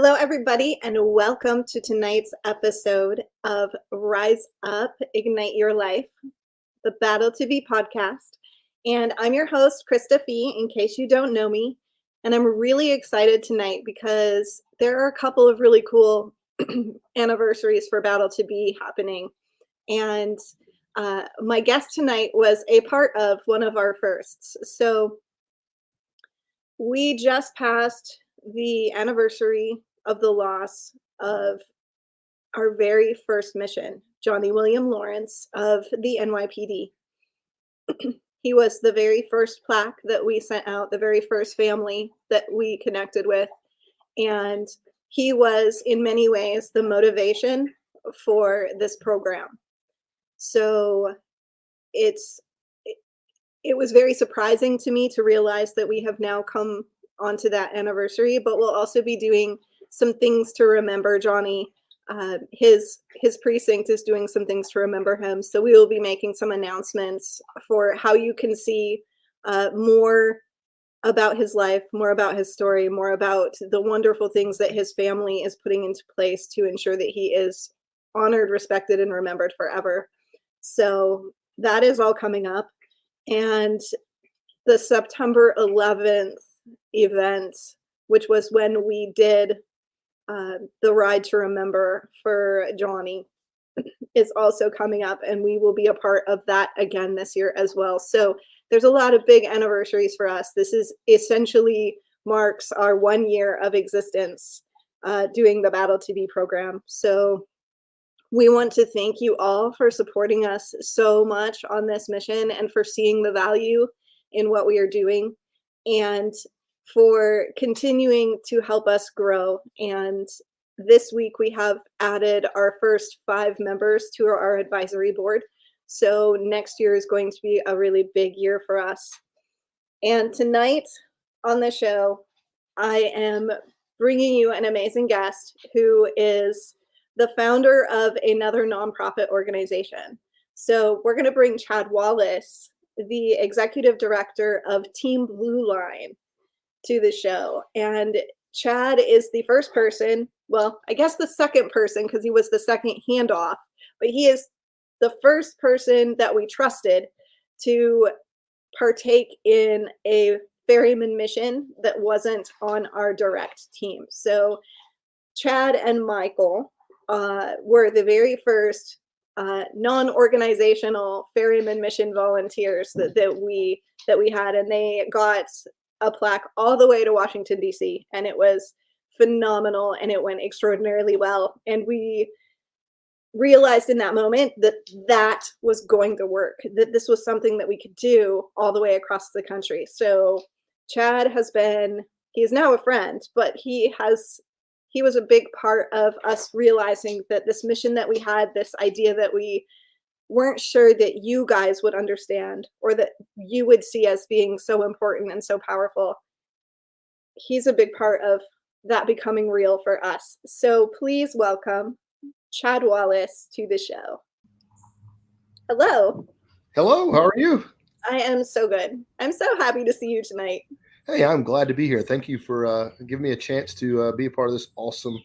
Hello, everybody, and welcome to tonight's episode of Rise Up, Ignite Your Life, the Battle to Be podcast. And I'm your host, Krista Fee, in case you don't know me. And I'm really excited tonight because there are a couple of really cool anniversaries for Battle to Be happening. And my guest tonight was a part of one of our firsts. So we just passed the anniversary of the loss of our very first mission, Johnny William Lawrence of the NYPD. He was the very first plaque that we sent out, the very first family that we connected with. And he was, in many ways, the motivation for this program. So it was very surprising to me to realize that we have now come onto that anniversary, but we'll also be doing some things to remember Johnny. His precinct is doing some things to remember him. So we will be making some announcements for how you can see more about his life, more about his story, more about the wonderful things that his family is putting into place to ensure that he is honored, respected, and remembered forever. So that is all coming up. And the September 11th event, which was when we did the Ride to Remember for Johnny, is also coming up, and we will be a part of that again this year as well. So there's a lot of big anniversaries for us. This is essentially marks our 1 year of existence doing the Battle to Be program. So we want to thank you all for supporting us so much on this mission and for seeing the value in what we are doing and for continuing to help us grow. And this week we have added our first 5 members to our advisory board. So next year is going to be a really big year for us. And tonight on the show, I am bringing you an amazing guest who is the founder of another nonprofit organization. So we're going to bring Chad Wallace, the executive director of Team Blueline, to the show. And Chad is the first person, well, I guess the second person, because he was the second handoff, but he is the first person that we trusted to partake in a ferryman mission that wasn't on our direct team. So Chad and Michael were the very first non-organizational ferryman mission volunteers that we had, and they got a plaque all the way to Washington, D.C., and it was phenomenal, and it went extraordinarily well. And we realized in that moment that that was going to work, that this was something that we could do all the way across the country. So Chad he is now a friend, but he was a big part of us realizing that this mission that we had, this idea that we weren't sure that you guys would understand or that you would see as being so important and so powerful. He's a big part of that becoming real for us. So please welcome Chad Wallace to the show. Hello. Hello, how are you? I am so good. I'm so happy to see you tonight. Hey, I'm glad to be here. Thank you for giving me a chance to be a part of this awesome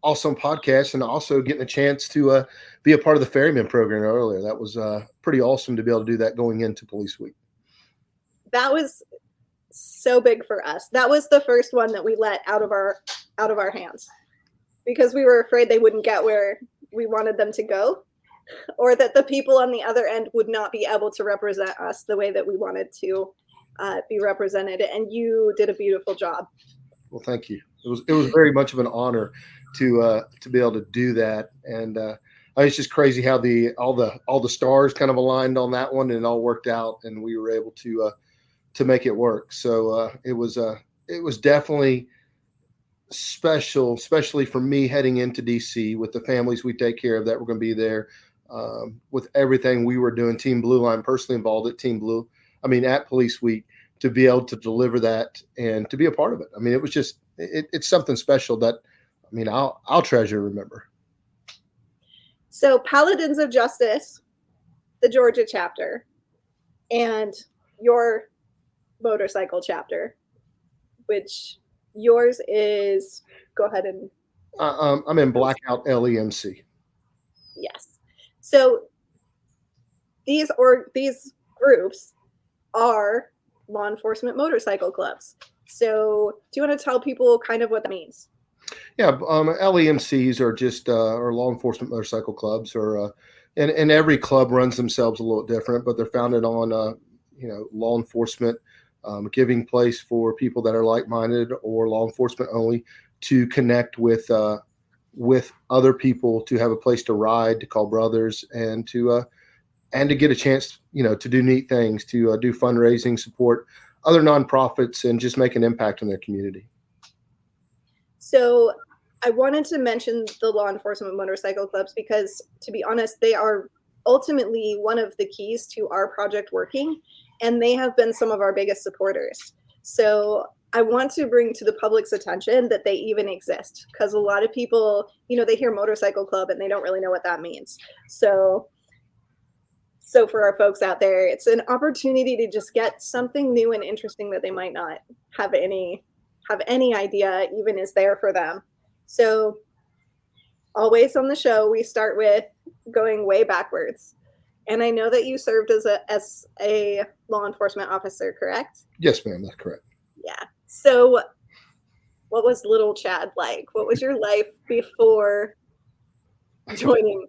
podcast, and also getting a chance to be a part of the Ferryman program earlier. That was pretty awesome to be able to do that going into Police Week. That was so big for us. That was the first one that we let out of our hands because we were afraid they wouldn't get where we wanted them to go, or that the people on the other end would not be able to represent us the way that we wanted to be represented. And you did a beautiful job. Well, thank you. It was very much of an honor to be able to do that, and it's just crazy how all the stars kind of aligned on that one, and it all worked out, and we were able to make it work. So it was definitely special, especially for me heading into DC with the families we take care of that were going to be there, with everything we were doing. Team Blueline, personally involved at Police Week, to be able to deliver that and to be a part of it. I mean, it was just it's something special that I'll treasure, remember. So Paladins of Justice, the Georgia chapter, and your motorcycle chapter, which yours is, go ahead and I'm in Blackout LEMC. Yes. So these groups are law enforcement motorcycle clubs. So do you want to tell people kind of what that means? Yeah, LEMCs are just or law enforcement motorcycle clubs, and every club runs themselves a little different, but they're founded on law enforcement, giving place for people that are like-minded or law enforcement only to connect with other people, to have a place to ride, to call brothers, and to get a chance, to do neat things, to do fundraising, support other nonprofits, and just make an impact in their community. So I wanted to mention the law enforcement motorcycle clubs because, to be honest, they are ultimately one of the keys to our project working, and they have been some of our biggest supporters. So I want to bring to the public's attention that they even exist, because a lot of people, they hear motorcycle club and they don't really know what that means. So for our folks out there, it's an opportunity to just get something new and interesting that they might not have any idea even is there for them. So always on the show, we start with going way backwards. And I know that you served as a law enforcement officer, correct? Yes, ma'am, that's correct. Yeah. So what was little Chad like? What was your life before joining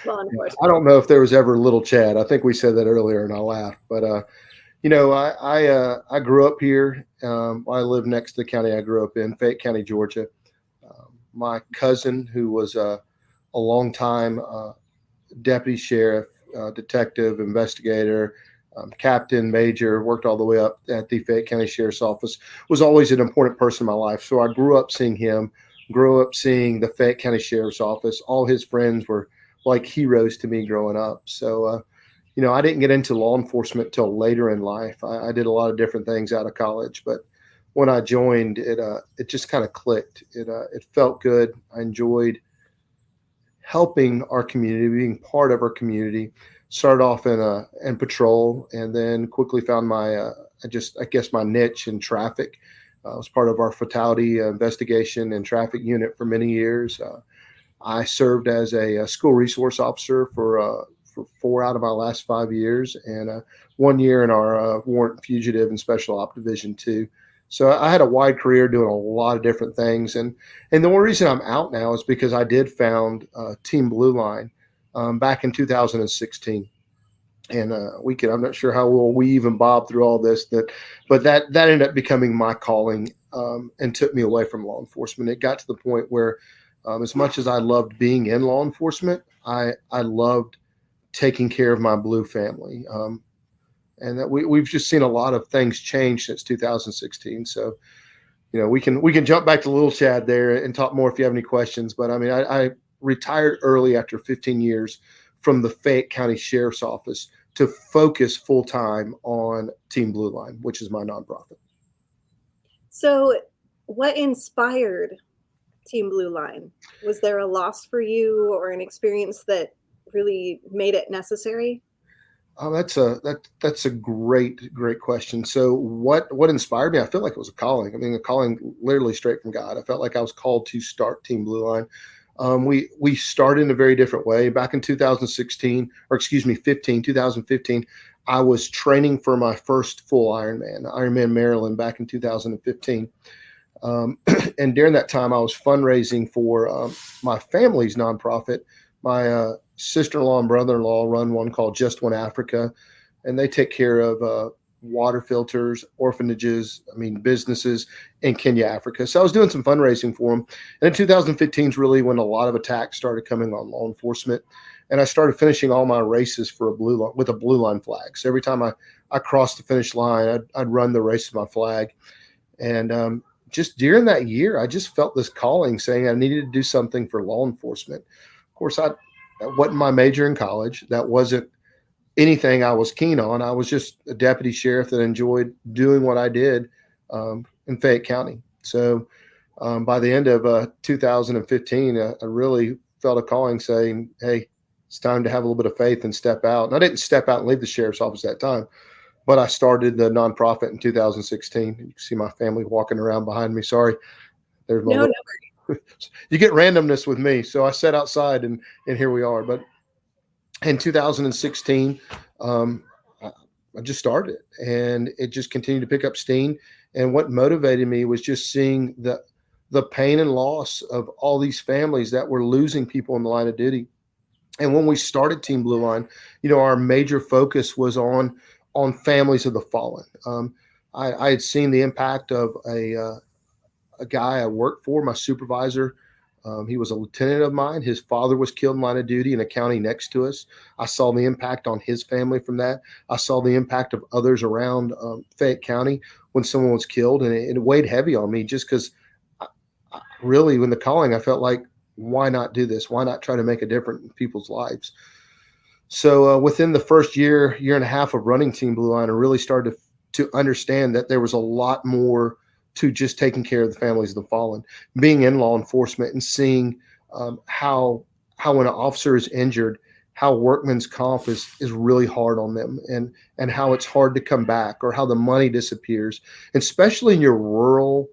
law enforcement? I don't know if there was ever little Chad. I think we said that earlier, and I laughed. But I grew up here. I live next to the county I grew up in, Fayette County, Georgia. My cousin, who was a longtime deputy sheriff, detective, investigator, captain, major, worked all the way up at the Fayette County Sheriff's Office, was always an important person in my life. So I grew up seeing him, grew up seeing the Fayette County Sheriff's Office. All his friends were like heroes to me growing up. So, I didn't get into law enforcement till later in life. I did a lot of different things out of college, but when I joined, it just kind of clicked. It felt good. I enjoyed helping our community, being part of our community. Started off in patrol, and then quickly found I guess my niche in traffic. I was part of our fatality investigation and traffic unit for many years. I served as a school resource officer for 4 out of my last 5 years, and 1 year in our warrant fugitive and special op division too. So I had a wide career doing a lot of different things, and the only reason I'm out now is because I did found Team Blueline back in 2016. And I'm not sure how we'll weave and bob through all this, but that ended up becoming my calling, and took me away from law enforcement. It got to the point where, as much as I loved being in law enforcement, I loved taking care of my blue family. And that we've just seen a lot of things change since 2016. So, we can jump back to little Chad there and talk more if you have any questions. But I mean, I retired early after 15 years from the Fayette County Sheriff's Office to focus full time on Team Blueline, which is my nonprofit. So what inspired Team Blueline? Was there a loss for you or an experience that really made it necessary? Oh, that's a great question. So what inspired me? I feel like it was a calling. I mean, a calling literally straight from God. I felt like I was called to start Team Blueline. We started in a very different way. Back in 2016, or excuse me, 2015, I was training for my first full Ironman Maryland back in 2015. And during that time, I was fundraising for my family's nonprofit. My sister-in-law and brother-in-law run one called Just One Africa, and they take care of water filters, orphanages, businesses in Kenya, Africa. So I was doing some fundraising for them. And in 2015 is really when a lot of attacks started coming on law enforcement. And I started finishing all my races for with a Blueline flag. So every time I crossed the finish line, I'd run the race with my flag. And just during that year, I just felt this calling saying I needed to do something for law enforcement. Of course, that wasn't my major in college. That wasn't anything I was keen on. I was just a deputy sheriff that enjoyed doing what I did in Fayette County. So by the end of 2015, I really felt a calling saying, hey, it's time to have a little bit of faith and step out. And I didn't step out and leave the sheriff's office at that time, but I started the nonprofit in 2016. You can see my family walking around behind me. Sorry. There's my No. you get randomness with me. So I sat outside and here we are. But in 2016, um, I, I just started, and it just continued to pick up steam. And what motivated me was just seeing the pain and loss of all these families that were losing people in the line of duty. And when we started Team Blue Line, our major focus was on families of the fallen. I had seen the impact of a guy I worked for, my supervisor. He was a lieutenant of mine. His father was killed in line of duty in a county next to us. I saw the impact on his family from that. I saw the impact of others around Fayette County when someone was killed, and it weighed heavy on me just because really, when the calling, I felt like, why not do this? Why not try to make a difference in people's lives? So within the first year and a half of running Team Blue Line, I really started to understand that there was a lot more to just taking care of the families of the fallen. Being in law enforcement and seeing how when an officer is injured, how workman's comp is really hard on them, and how it's hard to come back, or how the money disappears, especially in your rural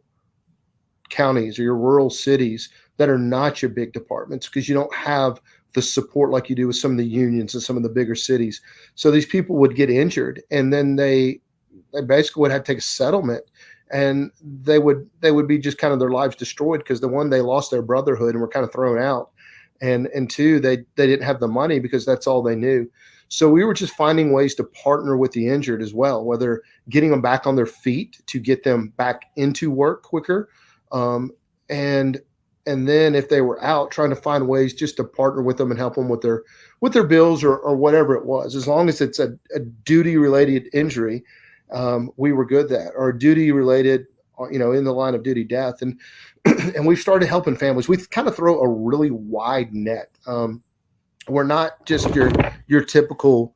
counties or your rural cities that are not your big departments, because you don't have the support like you do with some of the unions and some of the bigger cities. So these people would get injured, and then they basically would have to take a settlement, and they would be just kind of their lives destroyed, because the one, they lost their brotherhood and were kind of thrown out, and two, they didn't have the money because that's all they knew. So we were just finding ways to partner with the injured as well, whether getting them back on their feet to get them back into work quicker, um, and then if they were out, trying to find ways just to partner with them and help them with their bills, or whatever it was. As long as it's a duty related injury, we were good at that, or duty related, in the line of duty death. And and we've started helping families. We kind of throw a really wide net. We're not just your typical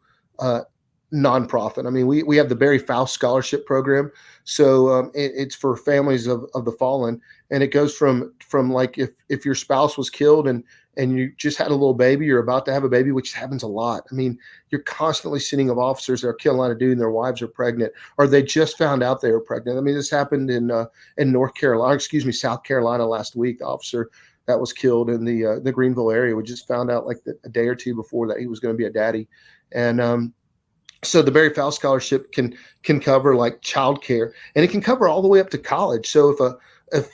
nonprofit. I mean, we have the Barry Faust Scholarship Program, so it's for families of the fallen, and it goes from like, if your spouse was killed and you just had a little baby, you're about to have a baby, which happens a lot. I mean, you're constantly seeing of officers that are killing a lot of dude and their wives are pregnant, or they just found out they were pregnant. I mean, this happened in South Carolina last week. The officer that was killed in the Greenville area, we just found out like a day or two before that he was going to be a daddy. And so the Barry Faust Scholarship can cover like childcare, and it can cover all the way up to college. So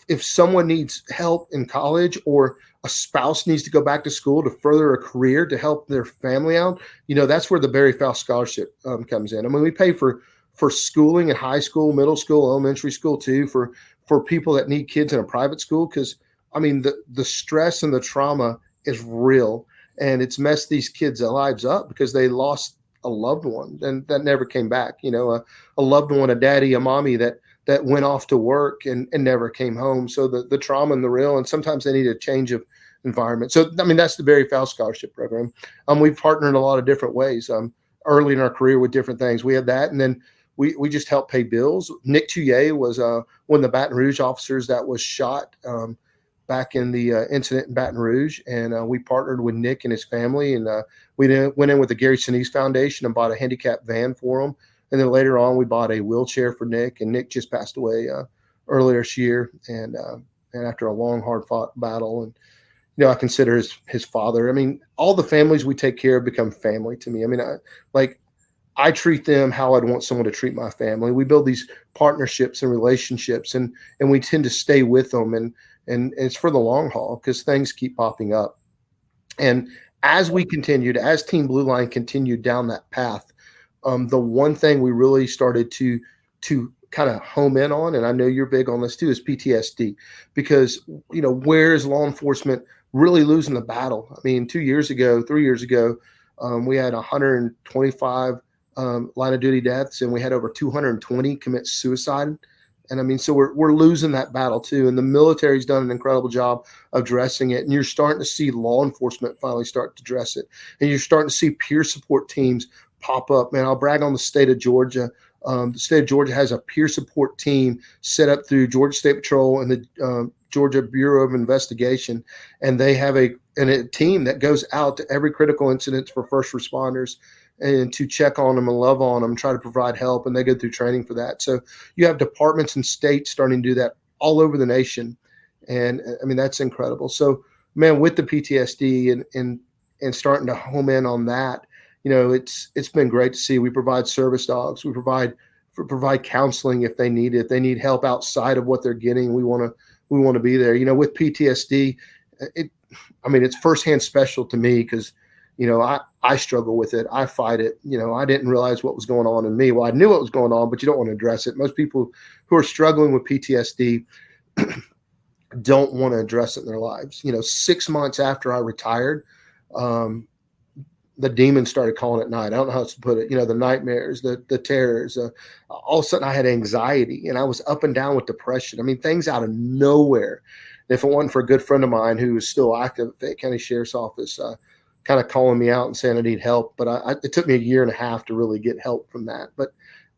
if someone needs help in college, or a spouse needs to go back to school to further a career to help their family out, that's where the Barry Faust Scholarship comes in. I mean, we pay for schooling in high school, middle school, elementary school too, for people that need kids in a private school, because I mean the stress and the trauma is real, and it's messed these kids' lives up because they lost a loved one and that never came back. A loved one, a daddy, a mommy that went off to work and never came home. So the trauma and the real, and sometimes they need a change of environment. So I mean, that's the Barry Faust Scholarship Program. We've partnered in a lot of different ways. Early in our career with different things, we had that, and then we just helped pay bills. Nick Touye was one of the Baton Rouge officers that was shot back in the incident in Baton Rouge, and we partnered with Nick and his family, and we went in with the Gary Sinise Foundation and bought a handicapped van for him. And then later on, we bought a wheelchair for Nick, and Nick just passed away earlier this year, and after a long, hard-fought battle. And I consider his father. I mean, all the families we take care of become family to me. I mean, I treat them how I'd want someone to treat my family. We build these partnerships and relationships, and we tend to stay with them, and it's for the long haul, because things keep popping up. And as Team Blue Line continued down that path, the one thing we really started to kind of home in on, and I know you're big on this too, is PTSD, because where is law enforcement really losing the battle? I mean, 3 years ago, we had 125 line of duty deaths, and we had over 220 commit suicide. And I mean, so we're losing that battle too. And the military's done an incredible job of addressing it. And you're starting to see law enforcement finally start to address it. And you're starting to see peer support teams pop up. Man, I'll brag on the state of Georgia. The state of Georgia has a peer support team set up through Georgia State Patrol and the Georgia Bureau of Investigation. And they have a team that goes out to every critical incident for first responders, and to check on them and love on them, try to provide help, and they go through training for that. So you have departments and states starting to do that all over the nation. And I mean, that's incredible. So, man, with the PTSD and starting to home in on that, it's been great to see. We provide service dogs. We provide counseling if they need it. If they need help outside of what they're getting, we want to be there. With PTSD, it's firsthand special to me because, I struggle with it. I fight it. I didn't realize what was going on in me. Well, I knew what was going on, but you don't want to address it. Most people who are struggling with PTSD don't want to address it in their lives. 6 months after I retired, the demons started calling at night. I don't know how else to put it. The nightmares, the terrors. All of a sudden, I had anxiety, and I was up and down with depression. I mean, things out of nowhere. If it wasn't for a good friend of mine who is still active at Fayette County Sheriff's Office, kind of calling me out and saying I need help. But it took me a year and a half to really get help from that. But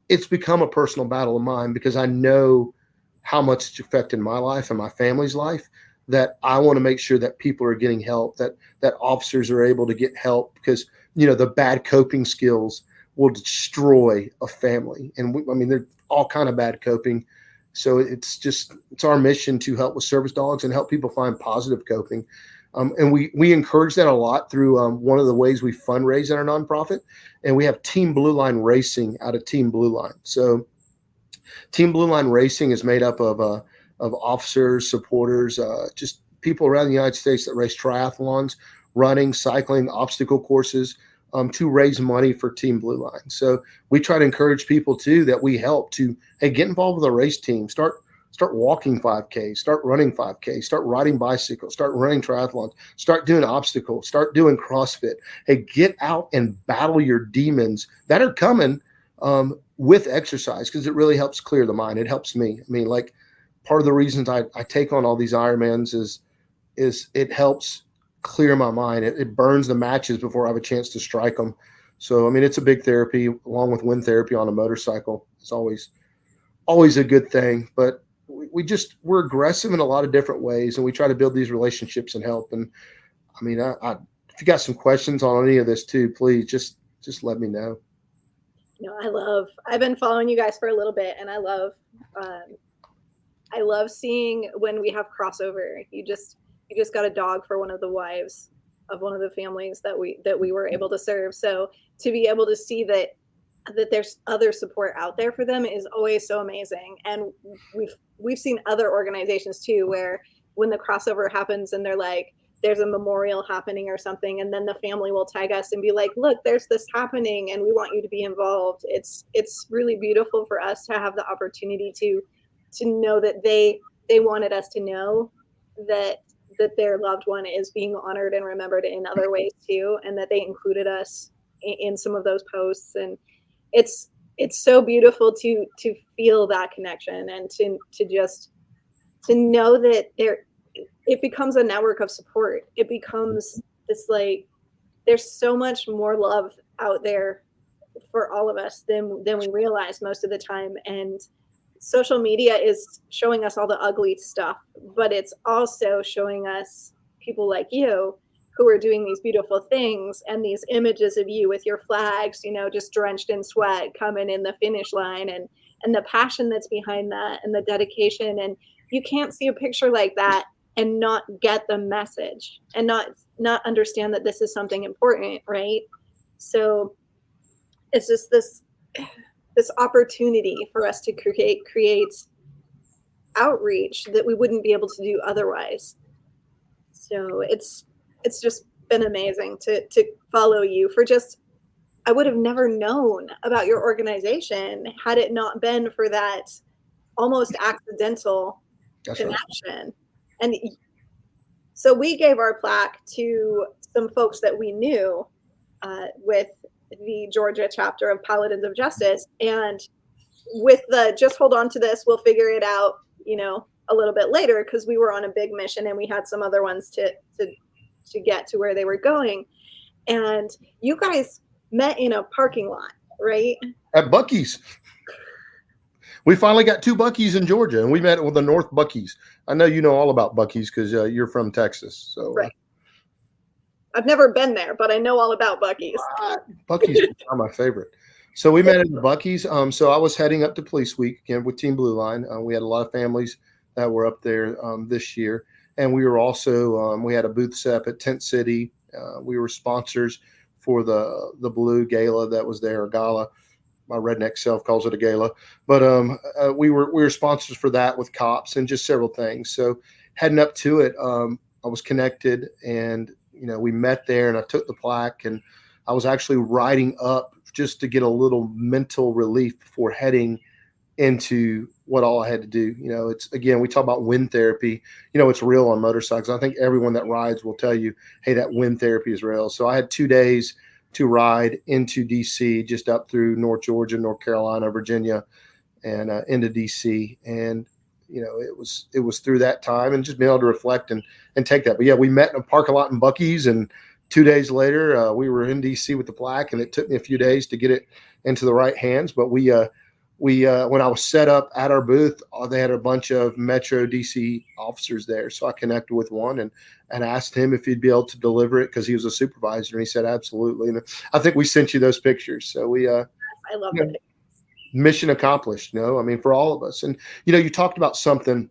it's become a personal battle of mine because I know how much it's affected my life and my family's life, that I want to make sure that people are getting help, that officers are able to get help, because, the bad coping skills will destroy a family. And there's all kind of bad coping. So it's our mission to help with service dogs and help people find positive coping. And we encourage that a lot through one of the ways we fundraise in our nonprofit. And we have Team Blueline Racing out of Team Blueline. So Team Blueline Racing is made up of officers, supporters, just people around the United States that race triathlons, running, cycling, obstacle courses, to raise money for Team Blueline. So we try to encourage people too that we help to, hey, get involved with a race team, start walking 5K, start running 5K, start riding bicycles, start running triathlons, start doing obstacles, start doing CrossFit. Hey, get out and battle your demons that are coming with exercise, because it really helps clear the mind. It helps me. Part of the reasons I take on all these Ironmans is it helps clear my mind. It burns the matches before I have a chance to strike them. So, it's a big therapy, along with wind therapy on a motorcycle. It's always a good thing. But we're aggressive in a lot of different ways, and we try to build these relationships and help. And if you got some questions on any of this too, please just let me know. I've been following you guys for a little bit, and I love seeing when we have crossover. You just got a dog for one of the wives of one of the families that we were able to serve. So to be able to see that there's other support out there for them is always so amazing. And we've seen other organizations too, where when the crossover happens and they're like, there's a memorial happening or something, and then the family will tag us and be like, look, there's this happening and we want you to be involved. It's really beautiful for us to have the opportunity to know that they wanted us to know that their loved one is being honored and remembered in other ways too, and that they included us in some of those posts. And it's so beautiful to feel that connection, and to know that it becomes a network of support. It becomes this, like, there's so much more love out there for all of us than we realize most of the time. And social media is showing us all the ugly stuff, but it's also showing us people like you who are doing these beautiful things, and these images of you with your flags, just drenched in sweat, coming in the finish line, and the passion that's behind that, and the dedication. And you can't see a picture like that and not get the message, and not understand that this is something important, right? So it's just this opportunity for us to create outreach that we wouldn't be able to do otherwise. So it's just been amazing to follow you for I would have never known about your organization had it not been for that almost accidental connection. And so we gave our plaque to some folks that we knew with the Georgia chapter of Paladins of Justice, and with the just hold on to this, we'll figure it out, a little bit later, because we were on a big mission and we had some other ones to get to where they were going. And you guys met in a parking lot, right? At Buc-ee's. We finally got 2 Buc-ee's in Georgia, and we met with the North Buc-ee's. I know you know all about Buc-ee's because you're from Texas. So right. I've never been there, but I know all about Buc-ee's. Buc-ee's are my favorite. So we met at the Buc-ee's. So I was heading up to Police Week again with Team Blueline. We had a lot of families that were up there this year. And we were also we had a booth set up at Tent City. We were sponsors for the Blue Gala that was there, Gala. My redneck self calls it a gala, but we were sponsors for that with cops and just several things. So heading up to it, I was connected, and we met there, and I took the plaque, and I was actually riding up just to get a little mental relief before heading into what all I had to do. It's, again, we talk about wind therapy. It's real on motorcycles. I think everyone that rides will tell you, hey, that wind therapy is real. So I had 2 days to ride into DC, just up through North Georgia, North Carolina, Virginia, and into DC. And it was through that time, and just being able to reflect and take that. But yeah, we met in a parking lot in Buc-ee's, and 2 days later we were in DC with the plaque, and it took me a few days to get it into the right hands. But we when I was set up at our booth, they had a bunch of Metro DC officers there. So I connected with one and asked him if he'd be able to deliver it, because he was a supervisor, and he said absolutely. And I think we sent you those pictures. So we I love it. mission accomplished. I mean, for all of us. And you talked about something,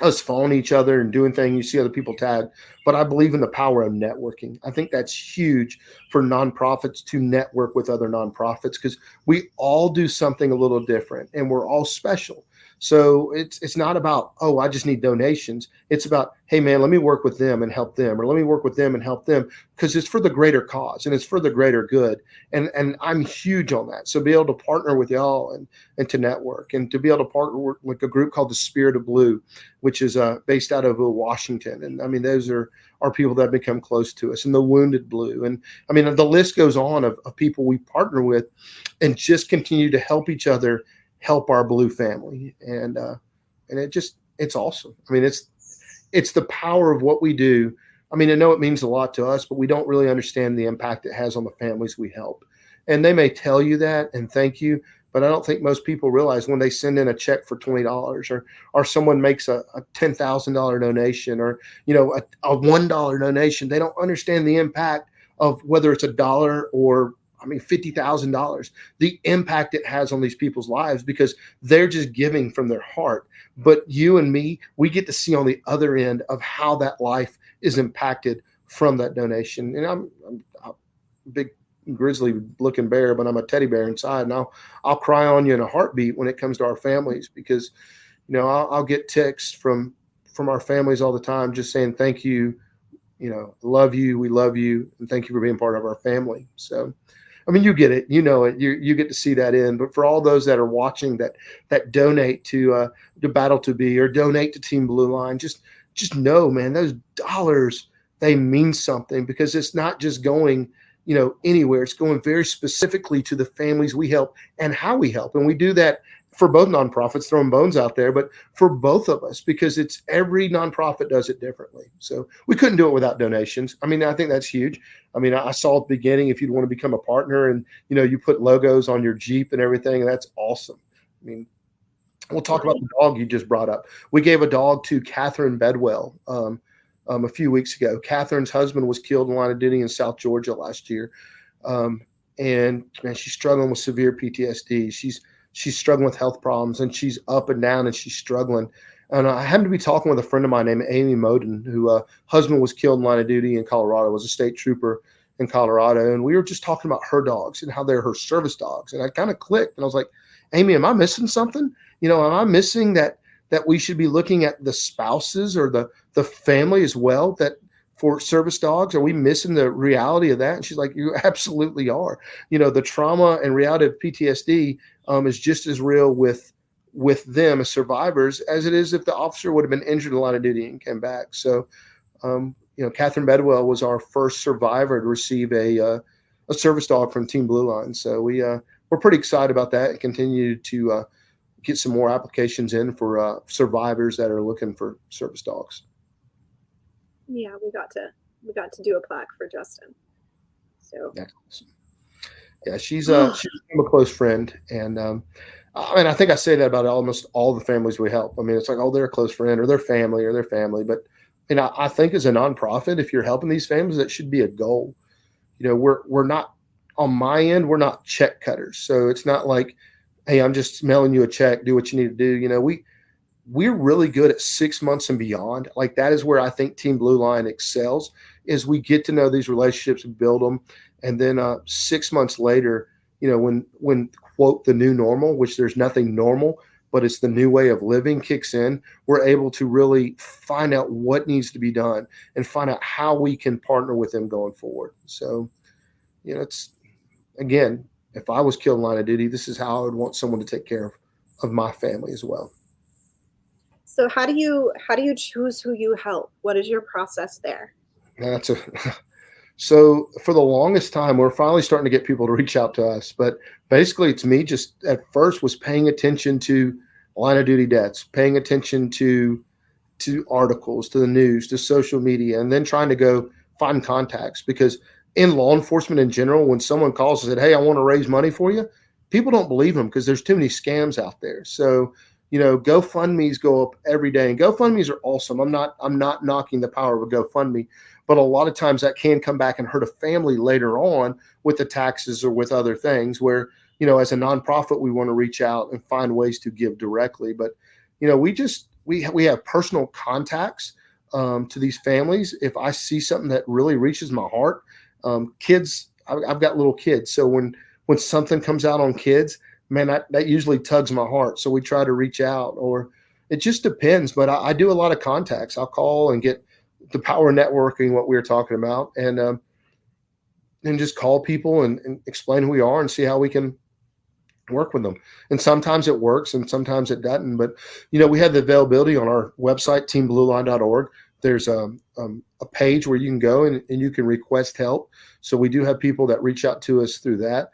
us following each other and doing things, you see other people tag, but I believe in the power of networking. I think that's huge for nonprofits to network with other nonprofits, because we all do something a little different, and we're all special. So it's not about, oh, I just need donations. It's about, hey man, let me work with them and help them, or let me work with them and help them, because it's for the greater cause and it's for the greater good. And I'm huge on that. So be able to partner with y'all and to network, and to be able to partner with a group called the Spirit of Blue, which is based out of Washington. And I mean, those are people that become close to us, and the Wounded Blue. And I mean, the list goes on of people we partner with, and just continue to help each other, help our Blue family. And it's awesome. I mean, it's the power of what we do. I mean, I know it means a lot to us, but we don't really understand the impact it has on the families we help. And they may tell you that and thank you, but I don't think most people realize when they send in a check for $20, or someone makes a $10,000 donation, or a $1 donation, they don't understand the impact of whether it's $1 or $50,000, the impact it has on these people's lives, because they're just giving from their heart. But you and me, we get to see on the other end of how that life is impacted from that donation. And I'm a big grizzly looking bear, but I'm a teddy bear inside, and I'll cry on you in a heartbeat when it comes to our families, because I'll get texts from our families all the time just saying thank you, love you, we love you, and thank you for being part of our family. So I mean, you get it, you get to see that in. But for all those that are watching that donate to Battle to Be, or donate to Team Blueline, just know, man, those dollars, they mean something, because it's not just going anywhere. It's going very specifically to the families we help and how we help. And we do that for both nonprofits, throwing bones out there, but for both of us, because it's every nonprofit does it differently. So we couldn't do it without donations. I mean, I think that's huge. I mean, I saw at the beginning, if you'd want to become a partner, and you put logos on your Jeep and everything, and that's awesome. I mean, we'll talk about the dog you just brought up. We gave a dog to Catherine Bedwell a few weeks ago. Catherine's husband was killed in line of duty in South Georgia last year. And man, she's struggling with severe PTSD. She's struggling with health problems, and she's up and down, and she's struggling. And I happened to be talking with a friend of mine named Amy Moden, who husband was killed in line of duty in Colorado, was a state trooper in Colorado. And we were just talking about her dogs and how they're her service dogs. And I kind of clicked, and I was like, Amy, am I missing something? Am I missing that we should be looking at the spouses or the family as well, that for service dogs? Are we missing the reality of that? And she's like, you absolutely are. The trauma and reality of PTSD is just as real with them as survivors as it is if the officer would have been injured in the line of duty and came back. So, Catherine Bedwell was our first survivor to receive a service dog from Team Blueline. So we're pretty excited about that, and continue to get some more applications in for survivors that are looking for service dogs. Yeah, we got to do a plaque for Justin. So yeah, she's a close friend, and I think I say that about almost all the families we help. I mean, it's like, oh, they're a close friend, or their family, but I think as a nonprofit, if you're helping these families, that should be a goal. We're not, on my end, we're not check cutters. So it's not like, hey, I'm just mailing you a check, do what you need to do. we're really good at 6 months and beyond. Like that is where I think Team Blueline excels, is we get to know these relationships and build them. And then 6 months later, when quote the new normal, which there's nothing normal, but it's the new way of living kicks in, we're able to really find out what needs to be done and find out how we can partner with them going forward. So, it's again, if I was killed in line of duty, this is how I would want someone to take care of my family as well. So how do you choose who you help? What is your process there? That's a So for the longest time, we're finally starting to get people to reach out to us. But basically, it's me just at first was paying attention to line of duty deaths, paying attention to articles, to the news, to social media, and then trying to go find contacts. Because in law enforcement in general, when someone calls and said, "Hey, I want to raise money for you," people don't believe them because there's too many scams out there. So, GoFundMe's go up every day, and GoFundMe's are awesome. I'm not knocking the power of a GoFundMe, but a lot of times that can come back and hurt a family later on with the taxes or with other things. Where as a nonprofit, we want to reach out and find ways to give directly, but we have personal contacts to these families. If I see something that really reaches my heart, kids, I've got little kids, so when something comes out on kids, man, that usually tugs my heart. So we try to reach out, or it just depends. But I do a lot of contacts. I'll call and get the power networking, what we were talking about, and just call people and explain who we are and see how we can work with them. And sometimes it works and sometimes it doesn't. But, we have the availability on our website, teamblueline.org. There's a page where you can go and you can request help. So we do have people that reach out to us through that.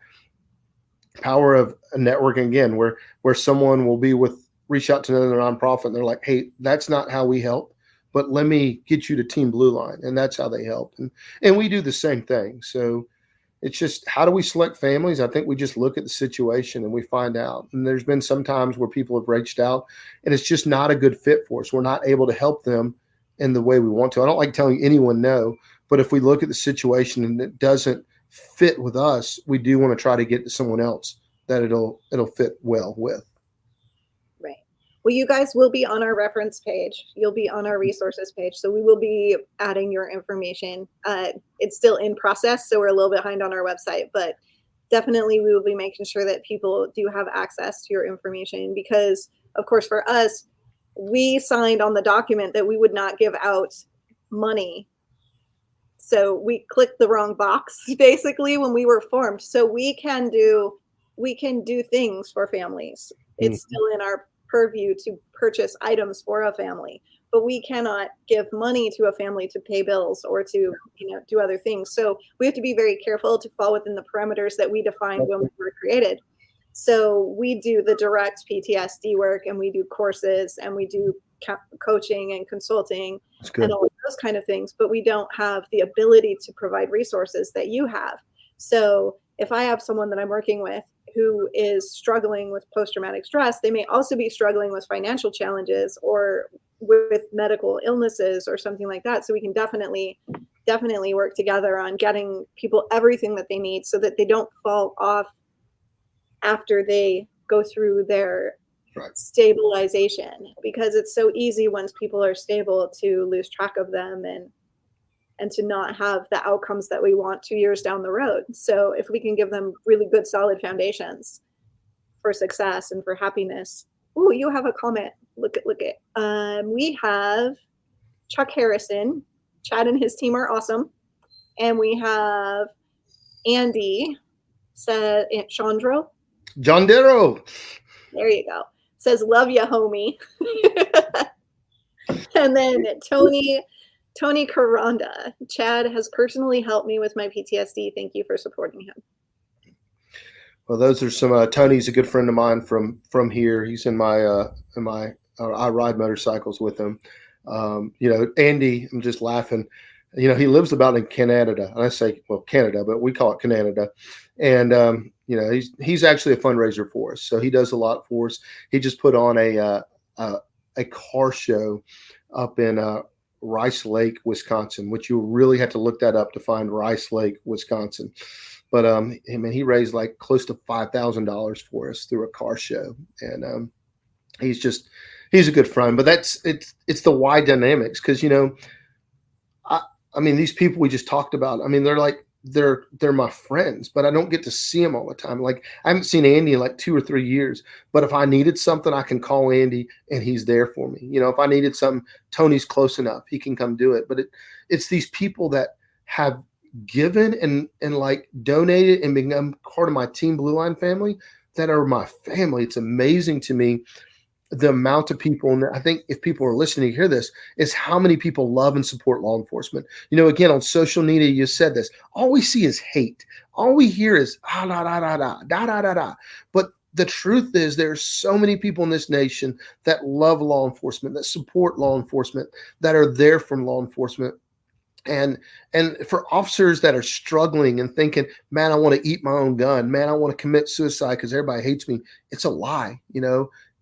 Power of a networking, again, where someone will reach out to another nonprofit and they're like, "Hey, that's not how we help, but let me get you to Team Blueline," and that's how they help. And we do the same thing. So it's just, how do we select families? I think we just look at the situation and we find out. And there's been some times where people have reached out and it's just not a good fit for us. We're not able to help them in the way we want to. I don't like telling anyone no, but if we look at the situation and it doesn't fit with us, we do want to try to get to someone else that it'll fit well with. Right. Well, you guys will be on our reference page. You'll be on our resources page. So we will be adding your information. It's still in process, so we're a little behind on our website, but definitely we will be making sure that people do have access to your information because, of course, for us, we signed on the document that we would not give out money. So we clicked the wrong box basically when we were formed. So we can do things for families. It's still in our purview to purchase items for a family, but we cannot give money to a family to pay bills or to do other things. So we have to be very careful to fall within the parameters that we defined when we were created. So we do the direct PTSD work, and we do courses, and we do coaching and consulting and all of those kind of things, but we don't have the ability to provide resources that you have. So if I have someone that I'm working with who is struggling with post-traumatic stress, they may also be struggling with financial challenges or with medical illnesses or something like that. So we can definitely work together on getting people everything that they need so that they don't fall off after they go through their stabilization, because it's so easy once people are stable to lose track of them and to not have the outcomes that we want 2 years down the road. So if we can give them really good, solid foundations for success and for happiness. Oh, you have a comment. Look at. We have Chuck Harrison. Chad and his team are awesome. And we have Andy said Chandro. John Darrow. There you go. Says, "Love ya, homie." And then Tony Caranda. "Chad has personally helped me with my PTSD. Thank you for supporting him." Well, those are some. Tony's a good friend of mine from here. He's in my I ride motorcycles with him. Andy, I'm just laughing. He lives about in Canada. And I say, well, Canada, but we call it Canada. And he's actually a fundraiser for us. So he does a lot for us. He just put on a car show up in Rice Lake, Wisconsin, which you really have to look that up to find Rice Lake, Wisconsin. But he raised like close to $5,000 for us through a car show, and he's he's a good friend, but it's the why dynamics. Cause I, I mean, these people we just talked about, I mean, they're my friends, but I don't get to see them all the time. Like I haven't seen Andy in like 2 or 3 years, but if I needed something, I can call Andy and he's there for me. If I needed something, Tony's close enough. He can come do it. But it's these people that have given and like donated and become part of my Team Blueline family that are my family. It's amazing to me the amount of people, and I think if people are listening to hear this, is how many people love and support law enforcement. Again, on social media, you said this. All we see is hate. All we hear is da da da da da da da da da. But the truth is, there are so many people in this nation that love law enforcement, that support law enforcement, that are there from law enforcement. And for officers that are struggling and thinking, man, I want to eat my own gun, man, I want to commit suicide because everybody hates me. It's a lie.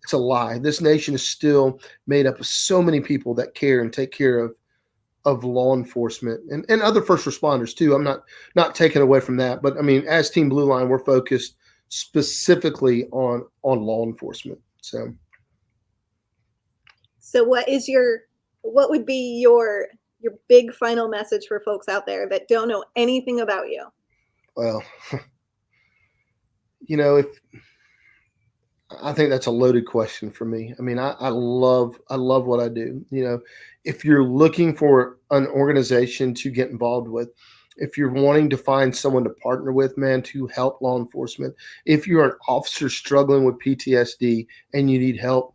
It's a lie. This nation is still made up of so many people that care and take care of law enforcement and other first responders too. I'm not taking away from that, but I mean, as Team Blue Line, we're focused specifically on law enforcement. So what would be your big final message for folks out there that don't know anything about you? Well, if I think that's a loaded question for me. I mean, I love what I do. If you're looking for an organization to get involved with, if you're wanting to find someone to partner with, man, to help law enforcement, if you're an officer struggling with PTSD and you need help,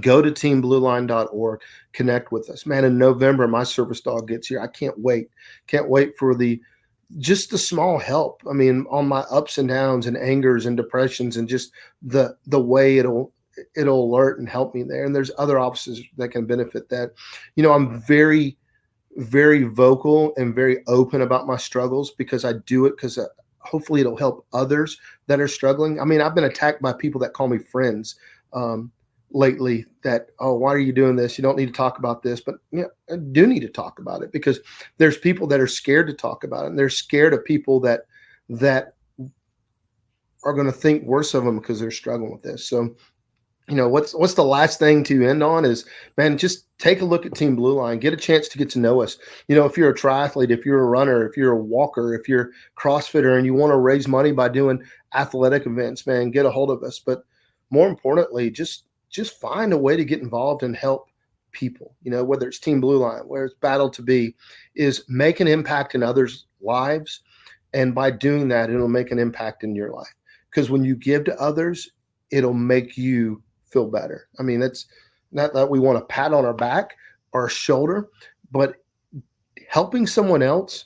go to teamblueline.org, connect with us. Man, in November, my service dog gets here. I can't wait. Can't wait for just the small help. I mean, on my ups and downs and angers and depressions and just the way it'll alert and help me there. And there's other officers that can benefit that. I'm very, very vocal and very open about my struggles because I do it because hopefully it'll help others that are struggling. I mean, I've been attacked by people that call me friends. Lately that, oh, why are you doing this? You don't need to talk about this. But I do need to talk about it because there's people that are scared to talk about it. And they're scared of people that are going to think worse of them because they're struggling with this. So, what's the last thing to end on is, man, just take a look at Team Blue Line, get a chance to get to know us. If you're a triathlete, if you're a runner, if you're a walker, if you're a CrossFitter and you want to raise money by doing athletic events, man, get a hold of us. But more importantly, just find a way to get involved and help people, whether it's Team Blue Line, where it's Battle to Be, is make an impact in others' lives. And by doing that, it'll make an impact in your life. Because when you give to others, it'll make you feel better. I mean, that's not that we want a pat on our back or our shoulder, but helping someone else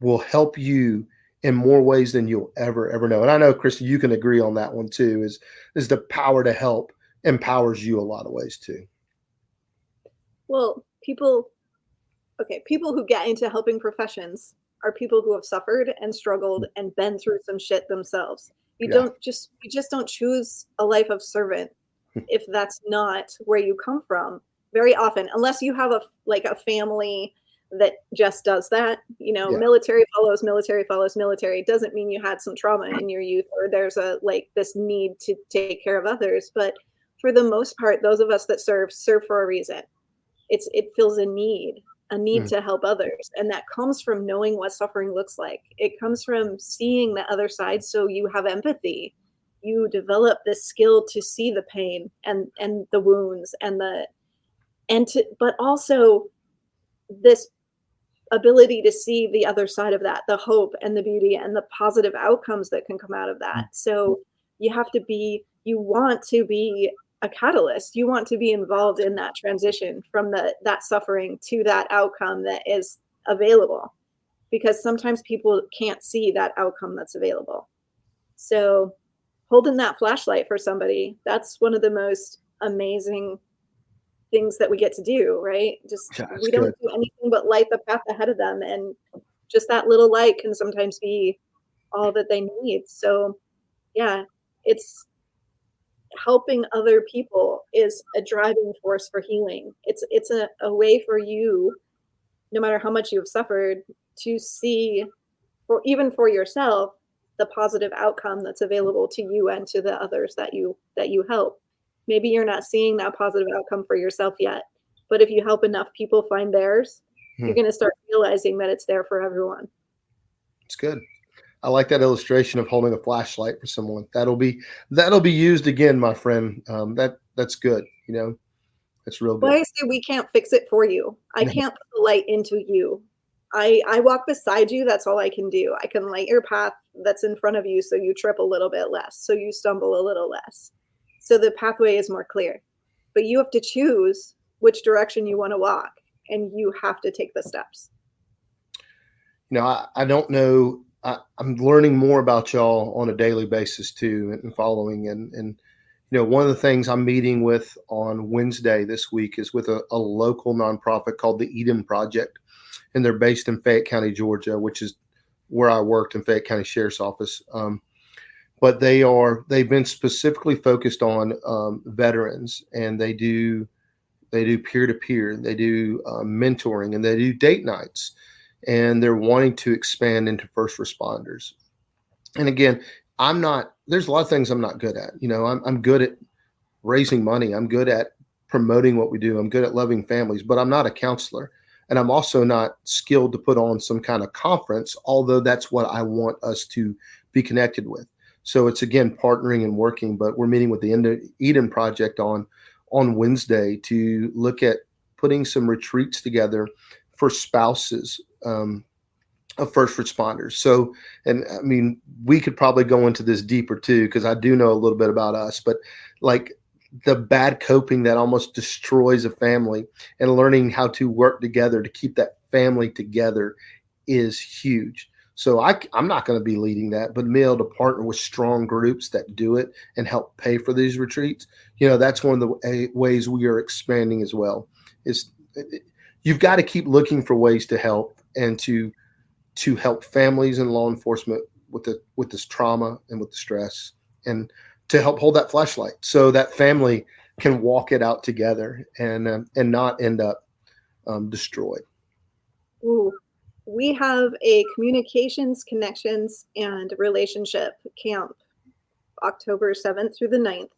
will help you in more ways than you'll ever know. And I know, Krista, you can agree on that one too, is the power to help empowers you a lot of ways too. Well, people who get into helping professions are people who have suffered and struggled and been through some shit themselves. You just don't choose a life of servant if that's not where you come from very often, unless you have a family that just does that. Military follows military. Doesn't mean you had some trauma in your youth or there's this need to take care of others. But for the most part, those of us that serve for a reason. It feels a need to help others. And that comes from knowing what suffering looks like. It comes from seeing the other side. So you have empathy. You develop this skill to see the pain and the wounds but also this ability to see the other side of that, the hope and the beauty and the positive outcomes that can come out of that. So you want to be a catalyst. You want to be involved in that transition from that suffering to that outcome that is available, because sometimes people can't see that outcome that's available. So holding that flashlight for somebody, that's one of the most amazing things that we get to do, right? We don't do anything but light the path ahead of them. And just that little light can sometimes be all that they need. So yeah, it's helping other people is a driving force for healing. It's a way for you, no matter how much you've suffered, to see, even for yourself, the positive outcome that's available to you and to the others that you help. Maybe you're not seeing that positive outcome for yourself yet, but if you help enough people find theirs, you're going to start realizing that it's there for everyone. It's good. I like that illustration of holding a flashlight for someone. That'll be used again, my friend. That's good. That's real Well, good. I say we can't fix it for you. I can't put the light into you. I walk beside you. That's all I can do. I can light your path that's in front of you so you trip a little bit less, so you stumble a little less, so the pathway is more clear. But you have to choose which direction you want to walk, and you have to take the steps. I don't know. I'm learning more about y'all on a daily basis too, and following. And one of the things I'm meeting with on Wednesday this week is with a local nonprofit called the Eden Project, and they're based in Fayette County, Georgia, which is where I worked in Fayette County Sheriff's Office. But they've been specifically focused on veterans, and they do peer-to-peer, they do mentoring, and they do date nights, and they're wanting to expand into first responders. And again, there's a lot of things I'm not good at. I'm good at raising money. I'm good at promoting what we do. I'm good at loving families, but I'm not a counselor. And I'm also not skilled to put on some kind of conference, although that's what I want us to be connected with. So it's, again, partnering and working, but we're meeting with the Eden Project on Wednesday to look at putting some retreats together for spouses of first responders. So, and I mean, we could probably go into this deeper too, because I do know a little bit about us, but like the bad coping that almost destroys a family, and learning how to work together to keep that family together is huge. So I'm not going to be leading that, but being able to partner with strong groups that do it and help pay for these retreats, that's one of the ways we are expanding as well. You've got to keep looking for ways to help, and to help families and law enforcement with this trauma and with the stress, and to help hold that flashlight so that family can walk it out together and not end up destroyed. Ooh. We have a communications, connections, and relationship camp October 7th through the 9th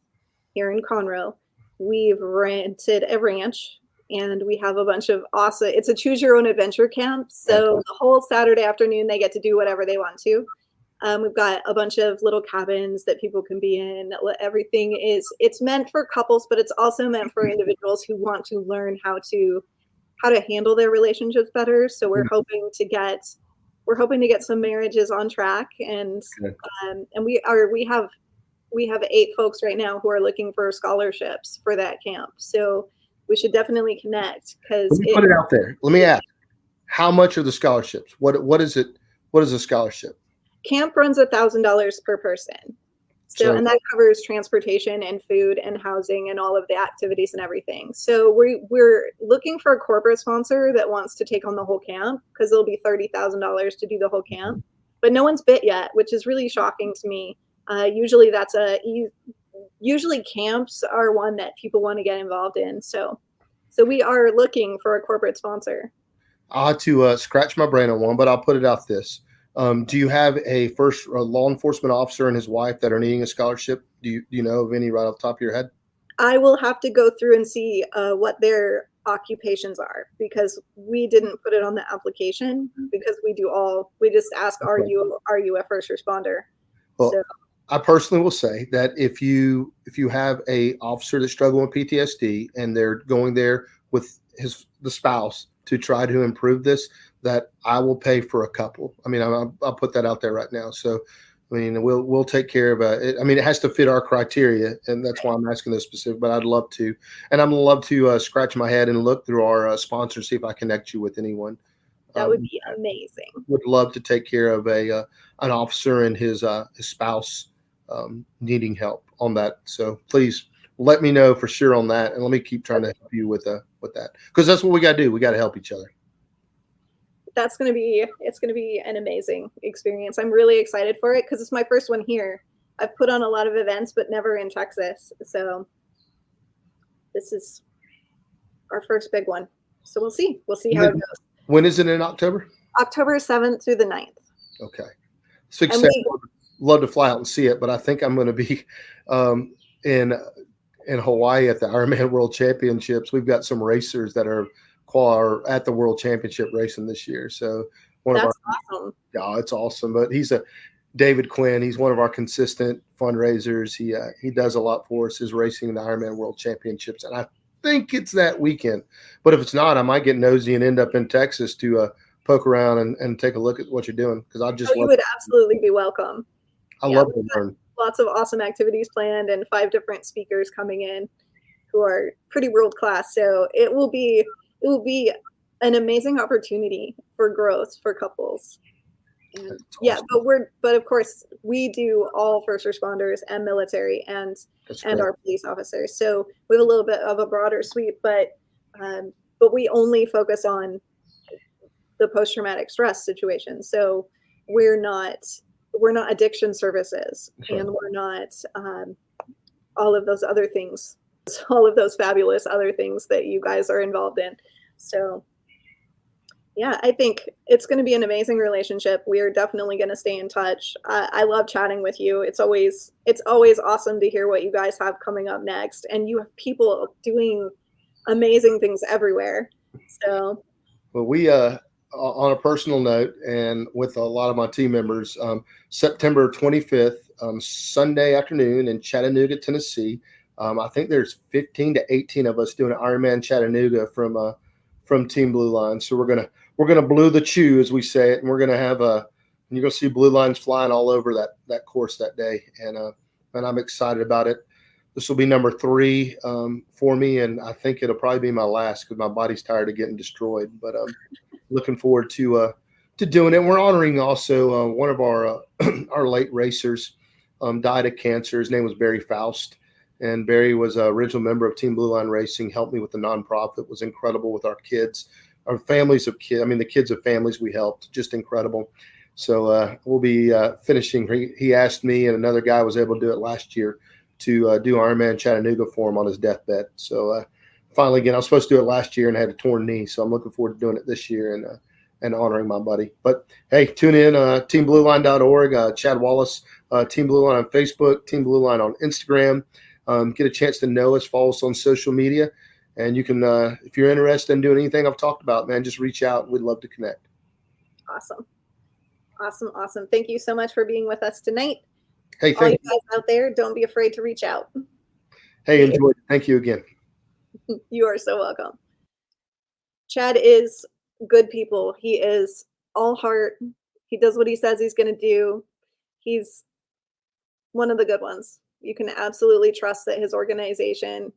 here in Conroe. We've rented a ranch, and we have a bunch of awesome, it's a choose your own adventure camp. So the whole Saturday afternoon, they get to do whatever they want to. We've got a bunch of little cabins that people can be in. Everything it's meant for couples, but it's also meant for individuals who want to learn how to handle their relationships better. So we're hoping to get some marriages on track, and we have 8 folks right now who are looking for scholarships for that camp. So we should definitely connect, because Let me put it out there. Let me ask, how much are the scholarships? What is it? What is a scholarship? Camp runs $1,000 per person. So, and that covers transportation and food and housing and all of the activities and everything. So we're looking for a corporate sponsor that wants to take on the whole camp, because it'll be $30,000 to do the whole camp. But no one's bit yet, which is really shocking to me. Usually camps are one that people want to get involved in. So we are looking for a corporate sponsor. I'll have to scratch my brain on one, but I'll put it out this. Do you have a law enforcement officer and his wife that are needing a scholarship? Do you know of any right off the top of your head? I will have to go through and see what their occupations are, because we didn't put it on the application, because we just ask, are you a first responder? Well, so I personally will say that if you have a officer that's struggling with PTSD and they're going there with the spouse to try to improve this, that I will pay for a couple. I mean, I'll put that out there right now. So, I mean, we'll take care of it. I mean, it has to fit our criteria, and that's why I'm asking this specific. But I'd love to, and I'm gonna love to scratch my head and look through our sponsors, see if I connect you with anyone. That would be amazing. Would love to take care of an officer and his spouse needing help on that. So please let me know for sure on that, and let me keep trying to help you with that, because that's what we got to do. We got to help each other. It's going to be an amazing experience. I'm really excited for it, because it's my first one here. I've put on a lot of events, but never in Texas. So this is our first big one. So we'll see how it goes. When is it in October? October 7th through the 9th. Okay. So love to fly out and see it, but I think I'm going to be in in Hawaii at the Ironman World Championships. We've got some racers that are at the World Championship racing this year. So one of our, That's awesome. yeah, it's awesome. But David Quinn. He's one of our consistent fundraisers. He does a lot for us. Is racing in the Ironman World Championships, and I think it's that weekend. But if it's not, I might get nosy and end up in Texas to poke around and take a look at what you're doing, because I just you would absolutely be welcome. I love to learn. Lots of awesome activities planned and 5 different speakers coming in who are pretty world class. So it will be an amazing opportunity for growth for couples. And yeah, awesome. but of course we do all first responders and military and our police officers. So we have a little bit of a broader sweep, but we only focus on the post-traumatic stress situation. So we're not addiction services, and we're not all of those other things, all of those fabulous other things that you guys are involved in. So yeah, I think it's going to be an amazing relationship. We are definitely going to stay in touch. I love chatting with you. It's always awesome to hear what you guys have coming up next, and you have people doing amazing things everywhere. So, well, we on a personal note, and with a lot of my team members, September 25th, Sunday afternoon in Chattanooga, Tennessee. I think there's 15 to 18 of us doing an Ironman Chattanooga from Team Blueline. So we're gonna blue the chew, as we say it, and we're gonna have you're gonna see blue lines flying all over that course that day, and I'm excited about it. This will be number 3 for me, and I think it'll probably be my last, because my body's tired of getting destroyed. But looking forward to doing it. We're honoring also one of our our late racers, died of cancer. His name was Barry Faust, and Barry was an original member of Team Blueline Racing. Helped me with the nonprofit. Was incredible with our kids, our families of kids. I mean, the kids of families we helped. Just incredible. So we'll be finishing. He asked me, and another guy was able to do it last year, to do Ironman Chattanooga for him on his deathbed. So finally, again, I was supposed to do it last year and had a torn knee, so I'm looking forward to doing it this year and honoring my buddy. But hey, tune in, teamblueline.org, Chad Wallace, Team Blueline on Facebook, Team Blueline on Instagram. Get a chance to know us, follow us on social media, and you can, if you're interested in doing anything I've talked about, man, just reach out. We'd love to connect. Awesome. Thank you so much for being with us tonight. Hey, all you guys out there, don't be afraid to reach out. Hey, enjoy. Thank you again. You are so welcome. Chad is good people. He is all heart. He does what he says he's going to do. He's one of the good ones. You can absolutely trust that his organization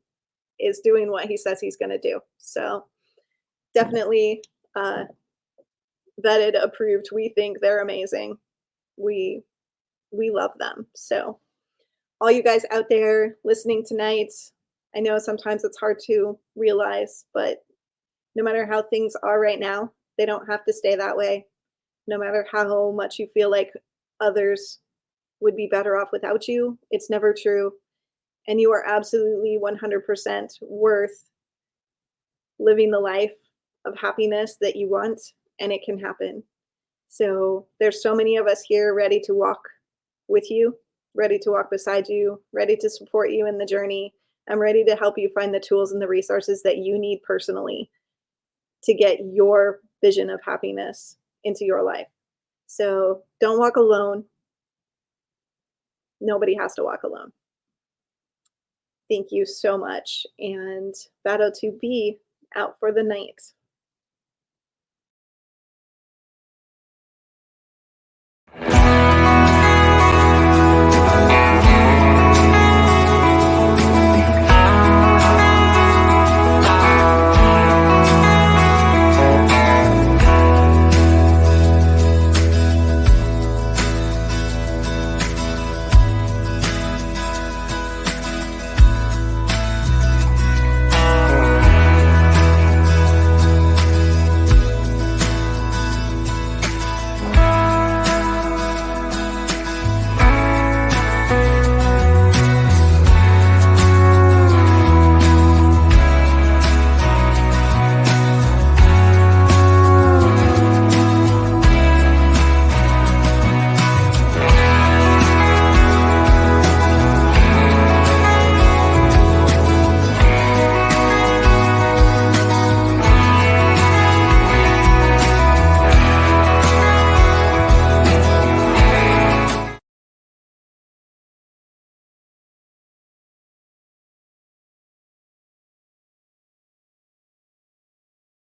is doing what he says he's going to do. So definitely vetted, approved. We think they're amazing. We love them. So all you guys out there listening tonight, I know sometimes it's hard to realize, but no matter how things are right now, they don't have to stay that way. No matter how much you feel like others would be better off without you, it's never true. And you are absolutely 100% worth living the life of happiness that you want, and it can happen. So there's so many of us here ready to walk with you, ready to walk beside you, ready to support you in the journey. I'm ready to help you find the tools and the resources that you need personally to get your vision of happiness into your life. So don't walk alone. Nobody has to walk alone. Thank you so much. And battle to be out for the night.